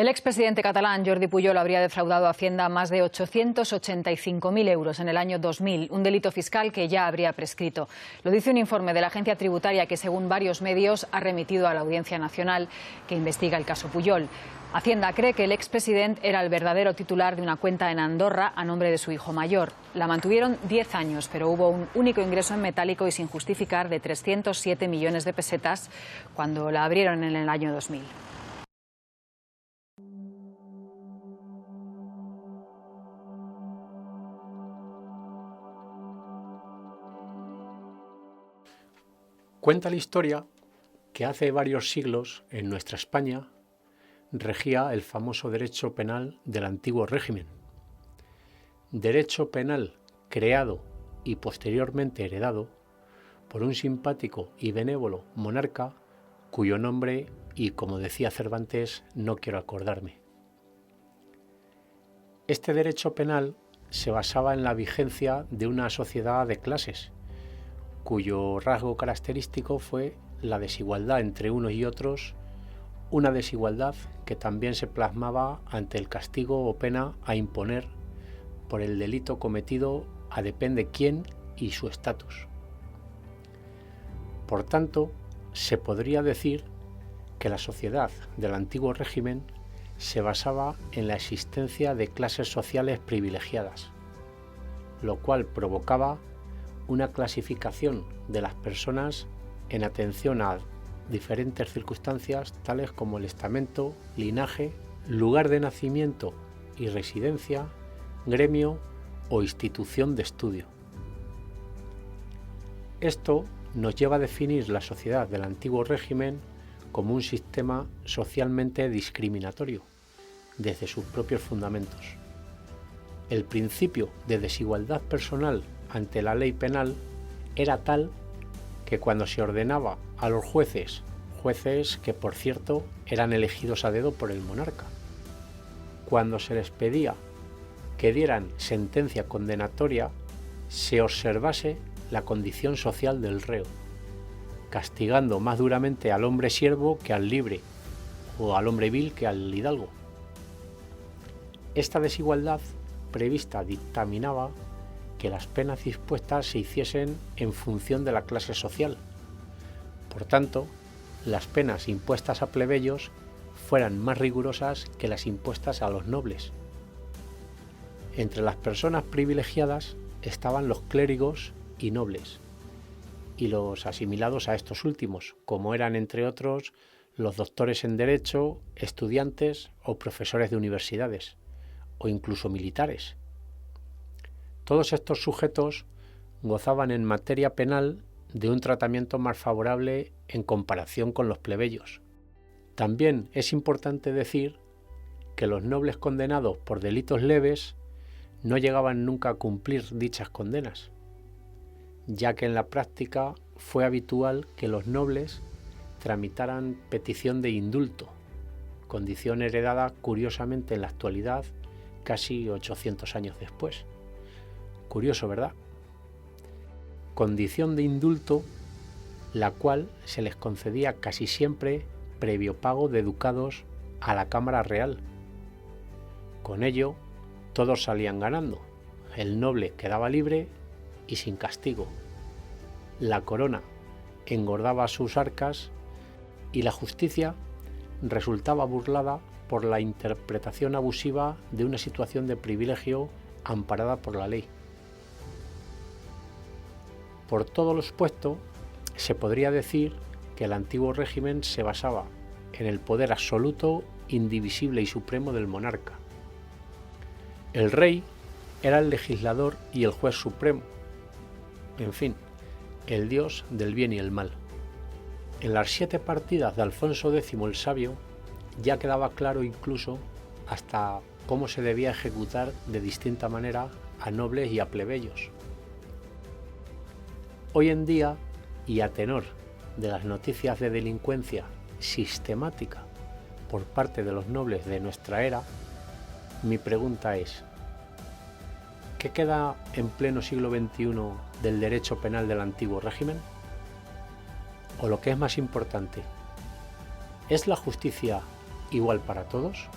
El expresidente catalán Jordi Pujol habría defraudado a Hacienda más de 885.000 euros en el año 2000, un delito fiscal que ya habría prescrito. Lo dice un informe de la agencia tributaria que, según varios medios, ha remitido a la Audiencia Nacional que investiga el caso Pujol. Hacienda cree que el expresidente era el verdadero titular de una cuenta en Andorra a nombre de su hijo mayor. La mantuvieron 10 años, pero hubo un único ingreso en metálico y sin justificar de 307 millones de pesetas cuando la abrieron en el año 2000. Cuenta la historia que hace varios siglos en nuestra España regía el famoso derecho penal del antiguo régimen. Derecho penal creado y posteriormente heredado por un simpático y benévolo monarca cuyo nombre, y como decía Cervantes, no quiero acordarme. Este derecho penal se basaba en la vigencia de una sociedad de clases, cuyo rasgo característico fue la desigualdad entre unos y otros, una desigualdad que también se plasmaba ante el castigo o pena a imponer por el delito cometido a depende quién y su estatus. Por tanto, se podría decir que la sociedad del antiguo régimen se basaba en la existencia de clases sociales privilegiadas, lo cual provocaba una clasificación de las personas en atención a diferentes circunstancias tales como el estamento, linaje, lugar de nacimiento y residencia, gremio o institución de estudio. Esto nos lleva a definir la sociedad del antiguo régimen como un sistema socialmente discriminatorio desde sus propios fundamentos. El principio de desigualdad personal ante la ley penal era tal que cuando se ordenaba a los jueces que por cierto eran elegidos a dedo por el monarca, cuando se les pedía que dieran sentencia condenatoria, se observase la condición social del reo, castigando más duramente al hombre siervo que al libre, o al hombre vil que al hidalgo. Esta desigualdad prevista dictaminaba que las penas dispuestas se hiciesen en función de la clase social. Por tanto, las penas impuestas a plebeyos fueran más rigurosas que las impuestas a los nobles. Entre las personas privilegiadas estaban los clérigos y nobles, y los asimilados a estos últimos, como eran entre otros los doctores en Derecho, estudiantes o profesores de universidades, o incluso militares. Todos estos sujetos gozaban en materia penal de un tratamiento más favorable en comparación con los plebeyos. También es importante decir que los nobles condenados por delitos leves no llegaban nunca a cumplir dichas condenas, ya que en la práctica fue habitual que los nobles tramitaran petición de indulto, condición heredada curiosamente en la actualidad casi 800 años después. Curioso, ¿verdad? Condición de indulto, la cual se les concedía casi siempre previo pago de ducados a la Cámara Real. Con ello, todos salían ganando. El noble quedaba libre y sin castigo. La corona engordaba sus arcas y la justicia resultaba burlada por la interpretación abusiva de una situación de privilegio amparada por la ley. Por todo lo expuesto, se podría decir que el antiguo régimen se basaba en el poder absoluto, indivisible y supremo del monarca. El rey era el legislador y el juez supremo, en fin, el dios del bien y el mal. En las 7 partidas de Alfonso X el Sabio ya quedaba claro incluso hasta cómo se debía ejecutar de distinta manera a nobles y a plebeyos. Hoy en día, y a tenor de las noticias de delincuencia sistemática por parte de los nobles de nuestra era, mi pregunta es: ¿qué queda en pleno siglo XXI del derecho penal del antiguo régimen? O lo que es más importante, ¿es la justicia igual para todos?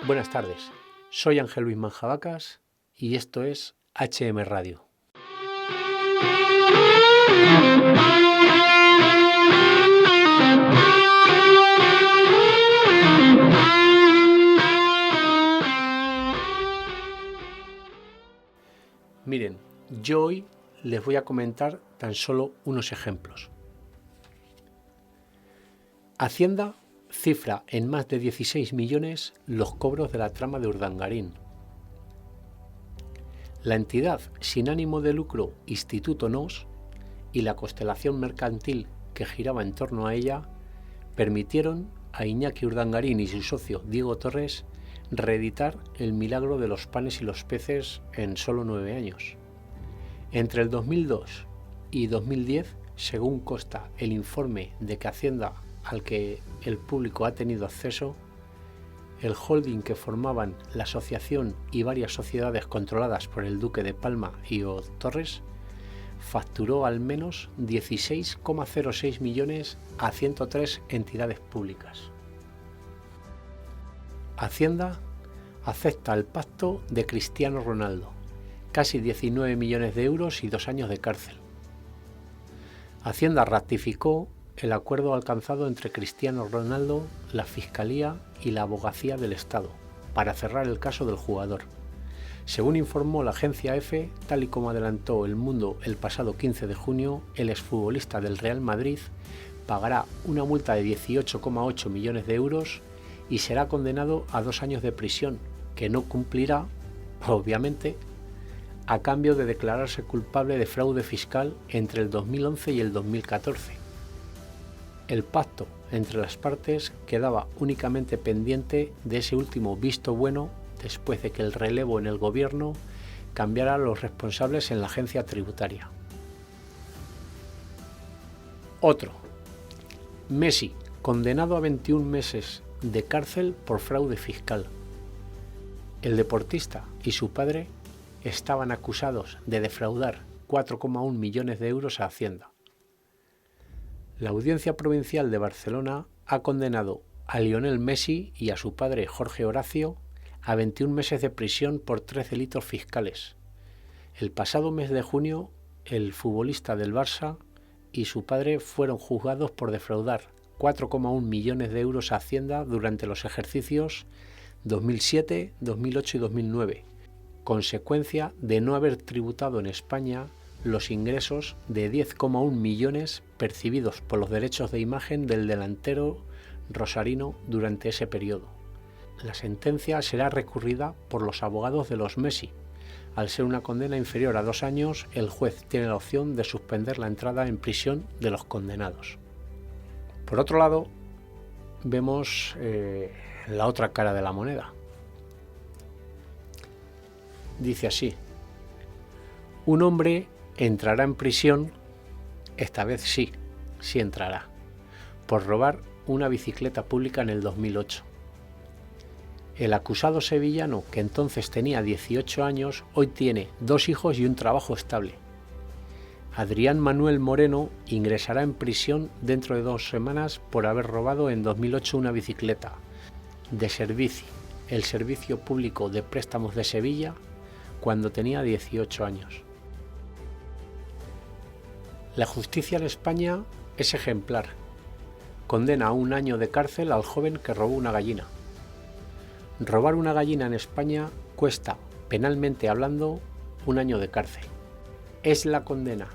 Buenas tardes, soy Ángel Luis Manjabacas y esto es HM Radio. Miren, yo hoy les voy a comentar tan solo unos ejemplos. Hacienda cifra en más de 16 millones los cobros de la trama de Urdangarín. La entidad sin ánimo de lucro Instituto NOS y la constelación mercantil que giraba en torno a ella permitieron a Iñaki Urdangarín y su socio Diego Torres reeditar El milagro de los panes y los peces en solo 9 años. Entre el 2002 y 2010, según consta el informe de que Hacienda al que el público ha tenido acceso, el holding que formaban la asociación y varias sociedades controladas por el duque de Palma y o Torres facturó al menos 16,06 millones a 103 entidades públicas. Hacienda acepta el pacto de Cristiano Ronaldo, casi 19 millones de euros y 2 años de cárcel. Hacienda ratificó el acuerdo alcanzado entre Cristiano Ronaldo, la Fiscalía y la Abogacía del Estado para cerrar el caso del jugador. Según informó la agencia EFE, tal y como adelantó El Mundo el pasado 15 de junio, el exfutbolista del Real Madrid pagará una multa de 18,8 millones de euros y será condenado a 2 años de prisión, que no cumplirá, obviamente, a cambio de declararse culpable de fraude fiscal entre el 2011 y el 2014. El pacto entre las partes quedaba únicamente pendiente de ese último visto bueno después de que el relevo en el gobierno cambiara a los responsables en la agencia tributaria. Otro. Messi, condenado a 21 meses de cárcel por fraude fiscal. El deportista y su padre estaban acusados de defraudar 4,1 millones de euros a Hacienda. La Audiencia Provincial de Barcelona ha condenado a Lionel Messi y a su padre Jorge Horacio a 21 meses de prisión por 3 delitos fiscales. El pasado mes de junio, el futbolista del Barça y su padre fueron juzgados por defraudar 4,1 millones de euros a Hacienda durante los ejercicios 2007, 2008 y 2009, consecuencia de no haber tributado en España los ingresos de 10,1 millones percibidos por los derechos de imagen del delantero rosarino durante ese periodo. La sentencia será recurrida por los abogados de los Messi. Al ser una condena inferior a 2 años, el juez tiene la opción de suspender la entrada en prisión de los condenados. Por otro lado, vemos la otra cara de la moneda. Dice así: un hombre entrará en prisión, esta vez sí entrará, por robar una bicicleta pública en el 2008. El acusado sevillano, que entonces tenía 18 años, hoy tiene 2 hijos y un trabajo estable. Adrián Manuel Moreno ingresará en prisión dentro de 2 semanas por haber robado en 2008 una bicicleta de Servici, el Servicio Público de Préstamos de Sevilla, cuando tenía 18 años. La justicia en España es ejemplar. Condena a 1 año de cárcel al joven que robó una gallina. Robar una gallina en España cuesta, penalmente hablando, 1 año de cárcel. Es la condena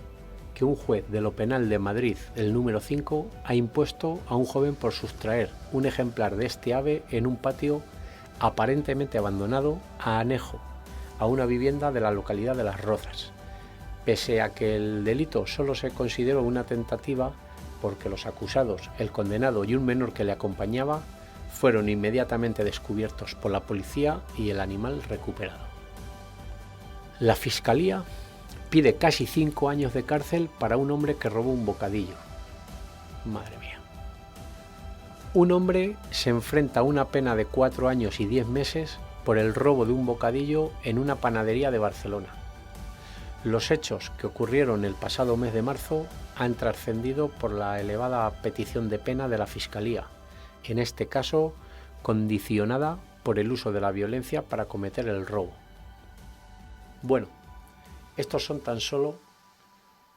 que un juez de lo penal de Madrid, el número 5, ha impuesto a un joven por sustraer un ejemplar de este ave en un patio aparentemente abandonado a Anejo, a una vivienda de la localidad de Las Rozas, pese a que el delito solo se consideró una tentativa porque los acusados, el condenado y un menor que le acompañaba, fueron inmediatamente descubiertos por la policía y el animal recuperado. La Fiscalía pide casi 5 años de cárcel para un hombre que robó un bocadillo. Madre mía. Un hombre se enfrenta a una pena de 4 años y 10 meses por el robo de un bocadillo en una panadería de Barcelona. Los hechos que ocurrieron el pasado mes de marzo han trascendido por la elevada petición de pena de la Fiscalía, en este caso condicionada por el uso de la violencia para cometer el robo. Bueno, estos son tan solo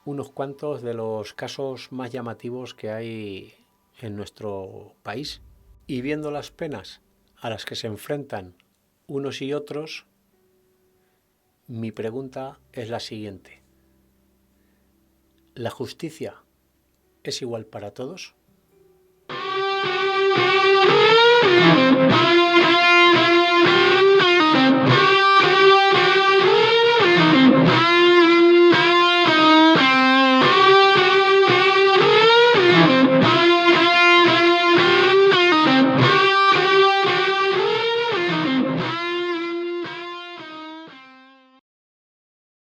unos cuantos de los casos más llamativos que hay en nuestro país. Y viendo las penas a las que se enfrentan unos y otros, mi pregunta es la siguiente: ¿la justicia es igual para todos?